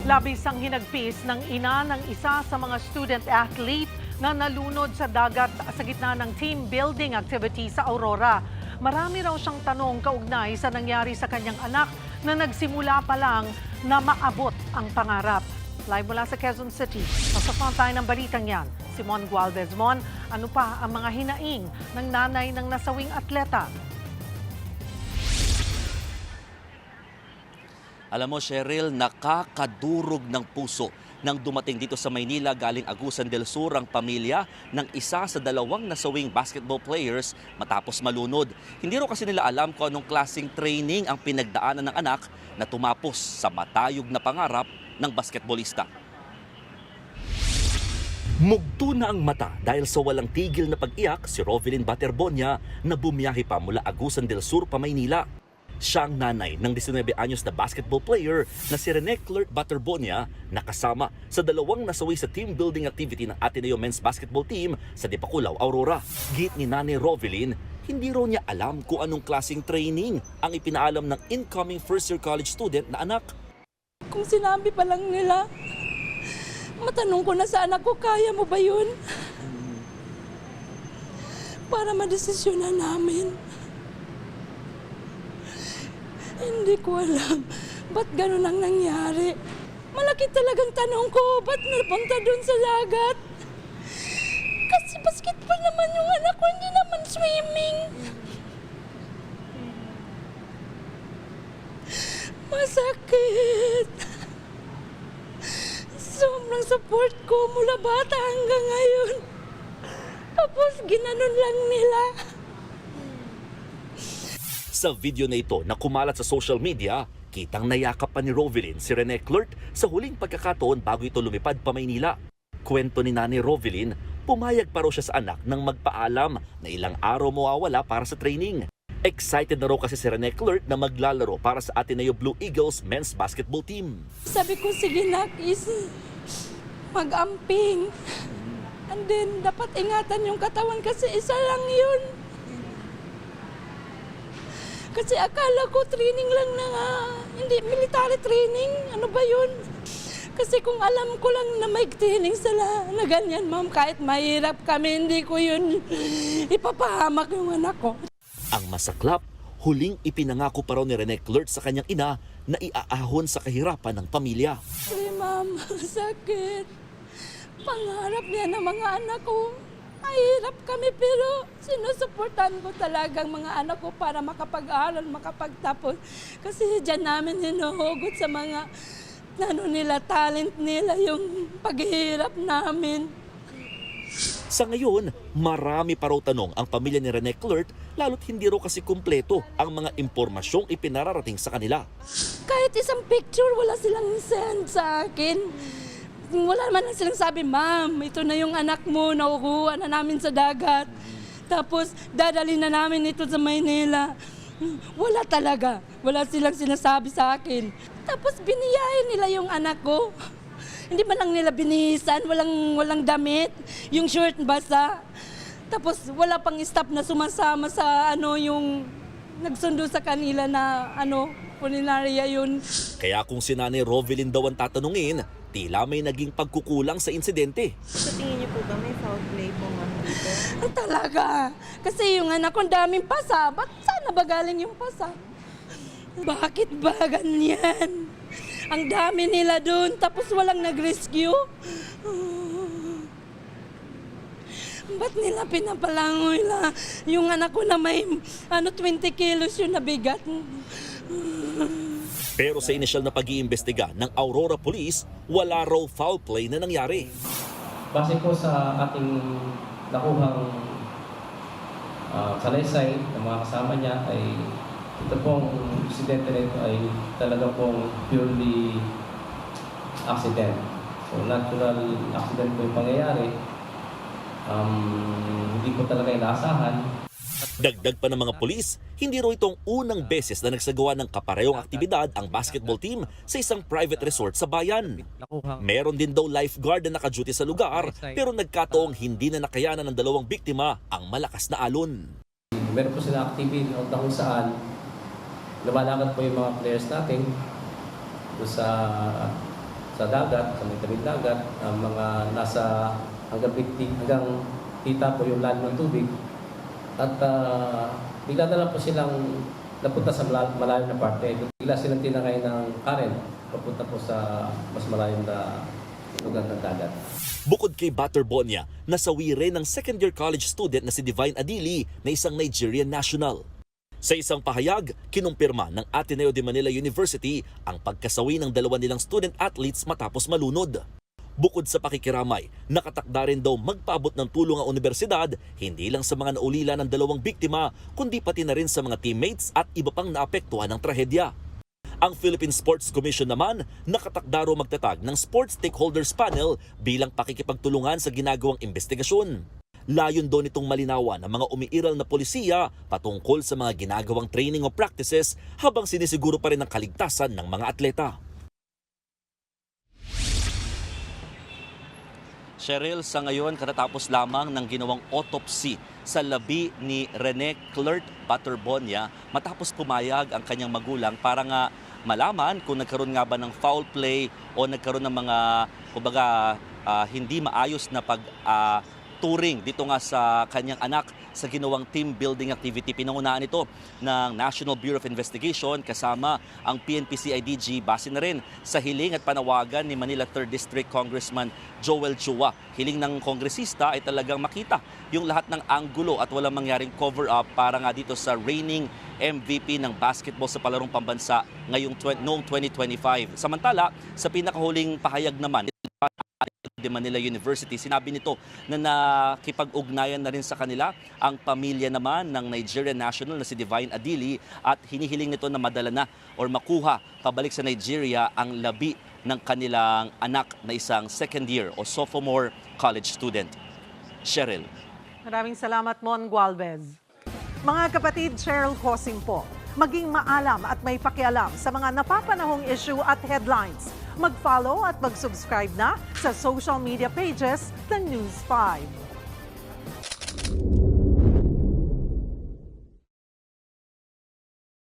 Labis ang hinagpis ng ina ng isa sa mga student athlete na nalunod sa dagat sa gitna ng team building activity sa Aurora. Marami raw siyang tanong kaugnay sa nangyari sa kanyang anak na nagsimula pa lang na maabot ang pangarap. Live mula sa Quezon City, nasa frontline ng balitang yan, si Mon Gualvez. Mon, ano pa ang mga hinaing ng nanay ng nasawing atleta? Alam mo, Cheryl, nakakadurog ng puso nang dumating dito sa Maynila galing Agusan del Sur ang pamilya ng isa sa dalawang nasawing basketball players matapos malunod. Hindi raw kasi nila alam kung anong klaseng training ang pinagdaanan ng anak na tumapos sa matayog na pangarap ng basketballista. Mugto na ang mata dahil sa walang tigil na pag-iyak si Rovelyn Baterbonia na bumiyahe pa mula Agusan del Sur pa Maynila. Siya ang nanay ng 19 anyos na basketball player na si Rene Clerk Baterbonia na kasama sa dalawang nasawi sa team building activity ng Ateneo Men's Basketball Team sa Dipakulaw, Aurora. Git ni Nanay Rovelyn, hindi raw niya alam kung anong klaseng training ang ipinaalam ng incoming first-year college student na anak. Kung sinabi pa lang nila, matanong ko na sa anak ko, kaya mo ba yun? Para madesisyonan namin. Hindi ko alam, ba't ganun ang nangyari? Malaki talagang tanong ko, ba't napunta dun sa dagat? Kasi basketball naman yung anak ko, hindi naman swimming. Masakit. Sobrang support ko mula bata hanggang ngayon. Tapos ginanon lang nila. Sa video na ito na kumalat sa social media, kitang nayakap pa ni Rovelyn si Rene Clerk sa huling pagkakataon bago ito lumipad pa Maynila. Kwento ni Nanay Rovelyn, pumayag pa raw siya sa anak nang magpaalam na ilang araw mawawala para sa training. Excited na raw kasi si Rene Clerk na maglalaro para sa Ateneo Blue Eagles men's basketball team. Sabi ko, sige nak, mag-amping. And then, dapat ingatan yung katawan kasi isa lang yun. Kasi akala ko training lang na nga, hindi military training, ano ba yun? Kasi kung alam ko lang na may training sila na ganyan, ma'am, kahit mahirap kami, hindi ko yun ipapahamak yung anak ko. Ang masaklap, huling ipinangako pa raw ni Rene Clerk sa kanyang ina na iaahon sa kahirapan ng pamilya. Ay, ma'am, sakit. Pangarap niya ng mga anak ko. Mahirap kami pero sinusuportan ko talagang mga anak ko para makapag-aral, makapagtapos. Kasi dyan namin hinuhugot sa mga talent nila yung paghihirap namin. Sa ngayon, marami pa raw tanong ang pamilya ni Rene Clerk lalo't hindi raw kasi kumpleto ang mga impormasyong ipinararating sa kanila. Kahit isang picture wala silang send sa akin. Wala naman silang sabi, ma'am, ito na yung anak mo, nakukuha na namin sa dagat. Tapos, dadali na namin ito sa Maynila. Wala talaga. Wala silang sinasabi sa akin. Tapos, biniyahin nila yung anak ko. Hindi man lang nila binihisan, walang damit, yung shirt basa. Tapos, wala pang staff na sumasama sa yung nagsundo sa kanila na kulinarya yun. Kaya kung si Nanay Rovelyn daw ang tatanungin, tila may naging pagkukulang sa insidente. Sa tingin niyo po ba may foul play po ma'am dito? Talaga. Kasi yung anak ko daming pasa. Ba't sana ba galing yung pasa? Bakit ba ganyan? Ang dami nila doon tapos walang nag-rescue. Ba't nila pinapalangoy la? Yung anak ko na may 20 kilos yung nabigat. Pero sa inisyal na pag-iimbestiga ng Aurora Police, wala raw foul play na nangyari. Base po sa ating nakuhang salaysay ng mga kasama niya ay ito pong insidente nito ay talaga pong purely accident. So natural accident po yung pangyayari. Hindi po talaga inaasahan. Dagdag pa ng mga pulis, hindi raw itong unang beses na nagsagawa ng kaparehong aktibidad ang basketball team sa isang private resort sa bayan. Meron din daw lifeguard na naka-duty sa lugar pero nagkataong hindi na nakayanan ng dalawang biktima ang malakas na alon. Meron po sila activity na kung saan lumalakad po yung mga players natin sa sa dagat, sa may tabing dagat, ang mga nasa hanggang kita po yung lalim ng tubig. At bigla na lang po silang napunta sa malalim na parte. Bigla silang tinangay ng current papunta po sa mas malalim na lugar ng dagat. Bukod kay Batterbonia, nasawi rin ng second-year college student na si Divine Adili na isang Nigerian national. Sa isang pahayag, kinumpirma ng Ateneo de Manila University ang pagkasawi ng dalawa nilang student athletes matapos malunod. Bukod sa pakikiramay, nakatakda rin daw magpaabot ng tulong ang universidad hindi lang sa mga naulila ng dalawang biktima kundi pati na rin sa mga teammates at iba pang naapektuhan ng trahedya. Ang Philippine Sports Commission naman nakatakda raw magtatag ng Sports Stakeholders Panel bilang pakikipagtulungan sa ginagawang investigasyon. Layon doon itong malinawan ng mga umiiral na polisiya patungkol sa mga ginagawang training o practices habang sinisiguro pa rin ang kaligtasan ng mga atleta. Cheryl, sa ngayon katatapos lamang ng ginawang autopsy sa labi ni Rene Clert Batterbonia matapos pumayag ang kanyang magulang para nga malaman kung nagkaroon nga ba ng foul play o nagkaroon ng mga hindi maayos na turing dito nga sa kanyang anak sa ginawang team building activity. Pinangunahan ito ng National Bureau of Investigation kasama ang PNP-CIDG base na rin sa hiling at panawagan ni Manila 3rd District Congressman Joel Chua. Hiling ng kongresista ay talagang makita yung lahat ng anggulo at walang mangyaring cover-up para nga dito sa reigning MVP ng basketball sa palarong pambansa noong 2025. Samantala, sa pinakahuling pahayag naman de Manila University, sinabi nito na nakipag-ugnayan na rin sa kanila ang pamilya naman ng Nigerian national na si Divine Adili at hinihiling nito na madala na or makuha pabalik sa Nigeria ang labi ng kanilang anak na isang second year o sophomore college student. Cheryl. Maraming salamat, Mon Gualvez. Mga kapatid, Cheryl Cosing po. Maging maalam at may pakialam sa mga napapanahong issue at headlines. Mag-follow at mag-subscribe na sa social media pages ng News 5.